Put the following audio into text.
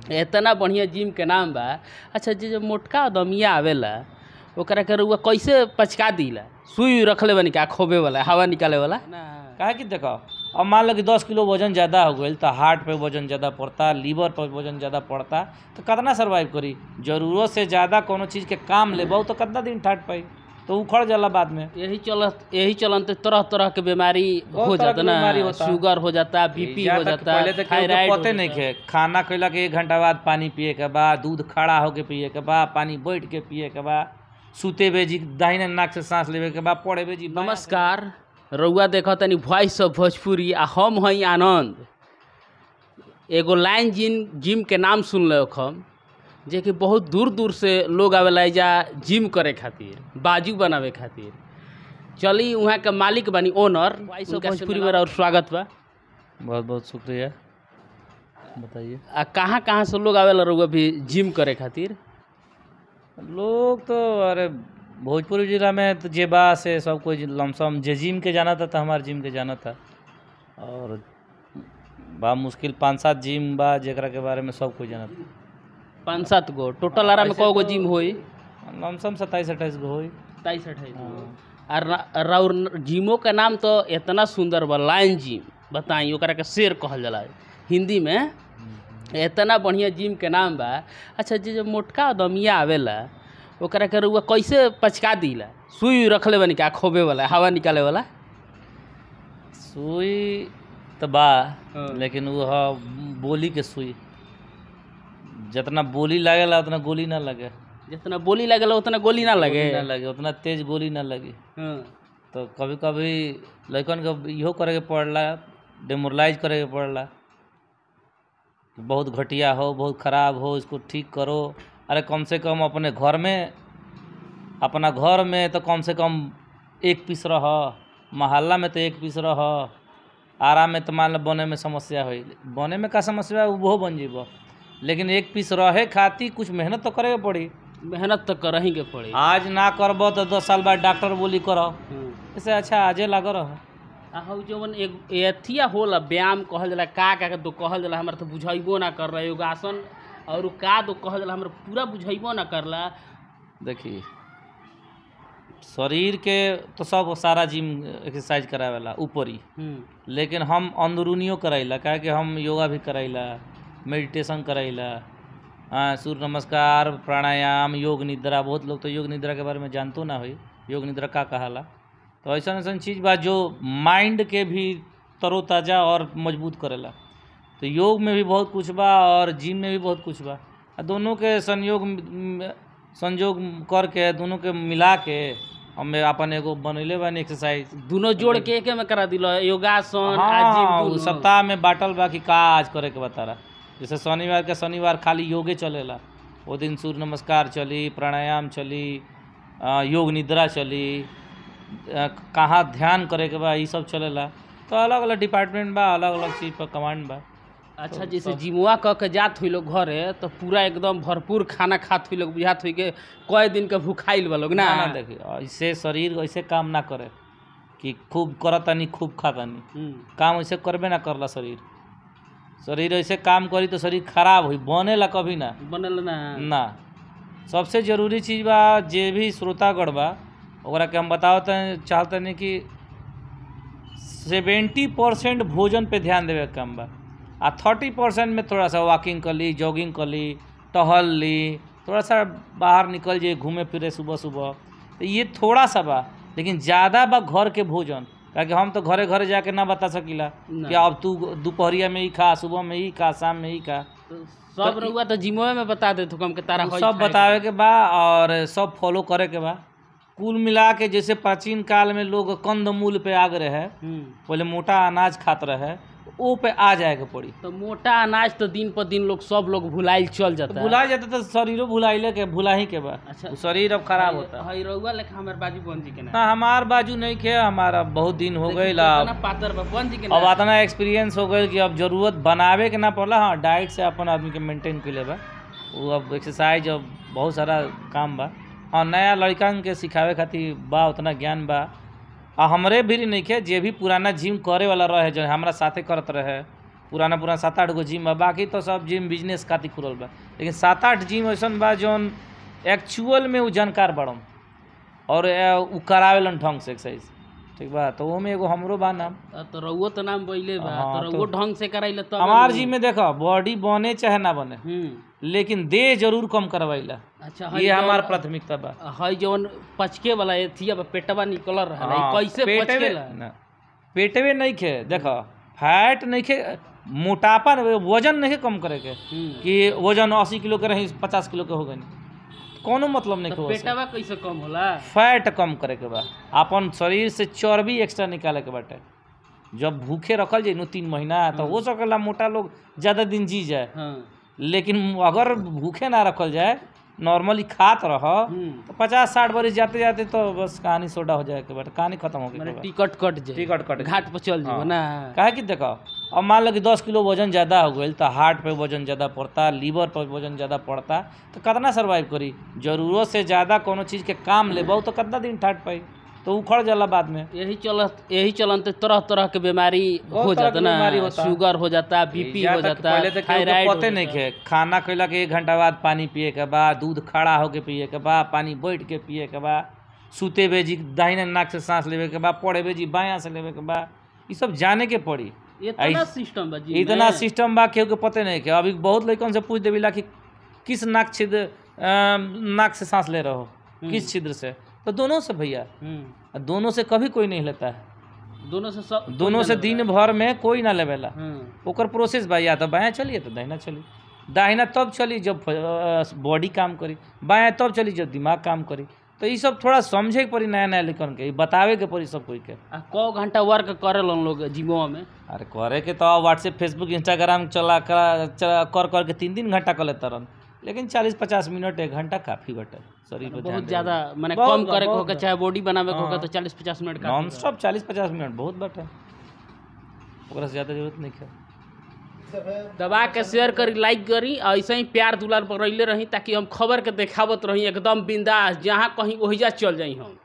इतना बढ़िया जिम के नाम बा। अच्छा जे जो मोटका आदमिया आवेला ओकरा के रउआ कैसे पचका दिला? सुई रखले बनी का खोबे वाला हवा निकाले वाला ना? काहे कि देखो अब मान लो कि 10 किलो वजन ज़्यादा हो गई तो हार्ट पे वजन ज़्यादा पड़ता, लीवर पर वजन ज़्यादा पड़ता, तो कितना सर्वाइव करी? जरूरत से ज़्यादा कोनो चीज़ के काम लेबो तो कितना दिन ठाट पाई, तो उखड़ जाला बाद में। यही चलते तरह तरह के बीमारी हो जाता ना, शुगर हो जाता, बीपी हो जाता, पहले तो थायराइड पते नहीं खे खाना खैला के 1 घंटा बाद पानी पिए के बाद, दूध खड़ा होके पिए के बाद, पानी बैठ के पिए के बाद, सूते बेजी दाहिने नाक से सांस लेवे के बाद, पड़े बेजी। नमस्कार, रउआ देखा तनी वॉइस ऑफ भोजपुरी आ हम हई आनंद। एगो लाइन जिम के नाम सुन ले हम, जे कि बहुत दूर दूर से लोग आवेला जा जिम करे खातिर, बाजू बनावे खातिर। चली वहाँ के मालिक बनी ओनर, वॉइस ऑफ भोजपुरी में और स्वागत बा। बहुत बहुत शुक्रिया, बताइए। कहाँ कहाँ से लोग आवेला रउआ भी जिम करे खातिर? लोग तो अरे भोजपुर जिला में तो जेबा से सब कोई लमसम जे जिम के जाना था तो हमारे जिम के जाना था, और बा मुश्किल 5-7 जिम बा जेकरा के बारे में सब कोई जाना था। 5-7 गो टोटल आरा में कौ जिम होई? लमसम 27-28 गो होई। 27-28 गो। और जिमो का नाम तो इतना सुंदर बा, लाइन जिम। बताई ओकरा के शेर कहल जाला हिंदी में। इतना बढ़िया जिम के नाम बा। अच्छा जे जो मोटका आदमिया आवेला ओकरा के रउआ कैसे पचका दिला? सुई रखले बनी का खोबे वाला हवा निकाले वाला? सुई तो बा, लेकिन वो बोली के सुई, जितना बोली लागेला उतना गोली ना लगे। जितना बोली लगेला उतना गोली ना लगे? उतना तेज गोली ना लगे। तो कभी कभी लड़कन के इहो करे के पड़ला, डेमोरलाइज करे के पड़ला, बहुत घटिया हो, बहुत ख़राब हो, इसको ठीक करो। अरे कम से कम अपने घर में, अपना घर में तो कम से कम 1 पीस रह, मोहल्ला में तो 1 पीस रह, आराम में तो मान लो बने में समस्या हो, बने में का समस्या है वो बन जीबो, लेकिन 1 पीस रहे खातिर कुछ मेहनत तो करे के पड़ी। मेहनत तो करही के पड़ी। आज ना करबो तो 10 साल बाद डॉक्टर बोली करो, इससे अच्छा आजे लग रहो। हौ जवन एथिया होला व्यायाम कहल जाला, का तो कहल जाला, हमरा तो बुझाइबो ना कर रहा। योगासन और का तो कहल जाला, हमरा पूरा बुझाइबो ना करला। देखिए शरीर के तो सब सारा जिम एक्सरसाइज करावेला ऊपरी, लेकिन हम अंदरूनियो कराइला, काहे कि हम योगा भी कराइला, मेडिटेशन कराइला, सूर्य नमस्कार, प्राणायाम, योग निद्रा। बहुत लोग तो योग निद्रा के बारे में जानतो ना होई, योग निद्रा का कहाला। तो ऐसा चीज़ बा जो माइंड के भी तरोताज़ा और मजबूत करेला। तो योग में भी बहुत कुछ बा और जिम में भी बहुत कुछ बा, दोनों के संयोग करके, दोनों के मिला के हमें अपन एगो बनैले बानी एक्सरसाइज। दोनों जोड़ के एक में करा दिलो, योगासन। हाँ, सप्ताह में बाटल बा कि का आज करे के बता रहा। जैसे शनिवार के शनिवार खाली योगे चलेला, वो दिन सूर्य नमस्कार चली, प्राणायाम चली, योग निद्रा चली, कहाँ ध्यान करे के बा, ये सब चलेला। तो अलग अलग डिपार्टमेंट बा, अलग अलग चीज़ पर कमांड बा। अच्छा तो जैसे जिमुआ कह के जात हुई लोग घरे तो पूरा एकदम भरपूर खाना खात हुई लोग, बुझात हुई के कई दिन के भूखाइल बा लोग ना? देखिए ऐसे शरीर ऐसे काम ना करे कि खूब करतानी खूब खातानी, काम ऐसे करबे ना करला। शरीर ऐसे काम करी तो शरीर खराब हुई, बनेला कभी ना बनेला ना। सबसे जरूरी चीज़ बा, जे भी श्रोतागण बा ओकरा के हम बतावते चाहते नहीं कि 70% भोजन पे ध्यान देवे के काम बा, आ 30% में थोड़ा सा वॉकिंग कर ली, जॉगिंग कर ली, टहल ली, थोड़ा सा बाहर निकल जाइए घूमे फिरे सुबह सुबह। तो ये थोड़ा सा बा, लेकिन ज़्यादा बा घर के भोजन। क्योंकि हम तो घरे घरे जाके ना बता सकीला कि अब तू दोपहरिया में ही खा, सुबह में ही खा, शाम में ही खा। तो सब रहुआ तो जिमो में बता दे तो कम के तारा सब बतावे के बा और सब फॉलो करे के बा। कुल मिला के जैसे प्राचीन काल में लोग कंदमूल पे आग रहे, पहले मोटा अनाज खात रहे, ओ पे आ जाएगा पड़ी। तो मोटा अनाज तो दिन पर दिन लोग सब लोग भुलाइल चल जाता है। भुला जाता तो शरीरों भुलाइले के भुला ही के बा। अच्छा, शरीर अब खराब होता है। रउआ लेखा हमार बाजू बन जी के ना, हमार बाजू नहीं खे, हमारा बहुत दिन हो गई ला, पातर बन जी के अब इतना एक्सपीरियंस हो गई कि अब जरूरत बनावे के ना पड़ला। हाँ, डाइट से अपन आदमी के मेंटेन के लिए बा, वो अब एक्सरसाइज अब बहुत सारा काम बा। हाँ, नया लड़कन के सिखावे खातिर बा उतना ज्ञान बा। आ हमरे भी नहीं खे, जे भी पुराना जिम करे वाला रहे, जो हमारा साथे करत रहे, पुराना 7-8 गो जिम बा, बाकी तो सब जिम बिजनेस खातिर खुलल बा। लेकिन 7-8 जिम ऐसन बा जौन एक्चुअल में उ जानकार बड़न और उ करावेलन ढंग से एक्सरसाइज, ठीक बा। तो वो में एगो हमरो बा नाम, तो रउओ तो नाम बइले बा, हाँ, तो रउओ ढंग से कराइले तब हमार जिम में देखो बॉडी बने चाहे ना बने, लेकिन देह जरूर कम करवाइला। अच्छा, ये हमार प्राथमिकता बा। हई जवन पचके वाला एथिया पेटवा निकल रहा है, कैसे पचकेला? पेटवे नहीं खे, देखो फैट नहीं खे, मोटापा वजन नहीं कम करे के कि वजन 80 किलो के रही 50 किलो के हो गई, कोनो मतलब नहीं। तो पेटवा कैसे कम होला? फैट कम करे के बा, अपन शरीर से चर्बी एक्स्ट्रा निकाले के बाटे। जब भूखे रखल जाए 3 महीना तो हो सकेला मोटा लोग ज़्यादा दिन जी जाए, लेकिन अगर भूखे ना रखल जाए, नॉर्मली खात रह तो 50-60 बरिस जाते जाते तो बस कहानी सोडा हो जाए के बाद कहानी खत्म हो गई, टिकट कट घाट पर चल जाओ ना। काहे कि देखो अब मान लो कि 10 किलो वजन ज़्यादा हो गई तो हार्ट पे वजन ज़्यादा पड़ता, लीवर पर वजन ज़्यादा पड़ता, तो कितना सर्वाइव करी? जरूरत से ज़्यादा कोनो चीज़ के काम लेबो तो कितना दिन ठाट पाई, तो उखड़ जाला बाद में। यही चलते तरह तरह के बीमारी हो जाता ना, शुगर हो जाता, बीपी हो जाता, थायराइड। पते नहीं खे खाना खैला के 1 घंटा बाद पानी पिए के बाद, दूध खड़ा होके पिए के बाद, पानी बैठ के पिए के बाद, सूते बेजी दाहिने नाक से सांस लेवे के बाद, पड़े बेजी बायां से लेवे के बाद, ये सब जाने के पड़ी। इतना सिस्टम बा केहू के पते नहीं के। अभी बहुत लड़कन से पूछ देविला कि किस नाक से सांस ले रहे हो, किस छिद्र से, तो दोनों से भैया, दोनों से कभी कोई नहीं लेता है, दोनों से दिन भर में कोई ना लेवेला। ओकर प्रोसेस बा, या तो बायां चलिए तो दाहिना चली, दाहिना तब चली जब बॉडी काम करी, बायां तब चली जब दिमाग काम करी। तो ये सब थोड़ा समझे के पड़ी, नया लिखन के बतावे के पड़ी सब कोई के। क घंटा वर्क करे लोग जिमो में? अरे करे के तो व्हाट्सएप फेसबुक इंस्टाग्राम चला कर के 3 घंटा कर लेता रहन, लेकिन 40-50 मिनट 1 घंटा काफी बटे शरीर पे। बहुत ज्यादा माने कम करे के होके चाहे बॉडी बनावे के होके तो 40-50 मिनट काफी, नॉन स्टॉप 40-50 मिनट बहुत बटे, ओकरा से ज्यादा जरूरत नहीं है। दबा के शेयर करी, लाइक करी, ऐसे ही प्यार दुलार बढ़ले रही ताकि हम खबर के देखावत रही एकदम बिंदास, जहाँ कहीं वहीजा चल जाई हम।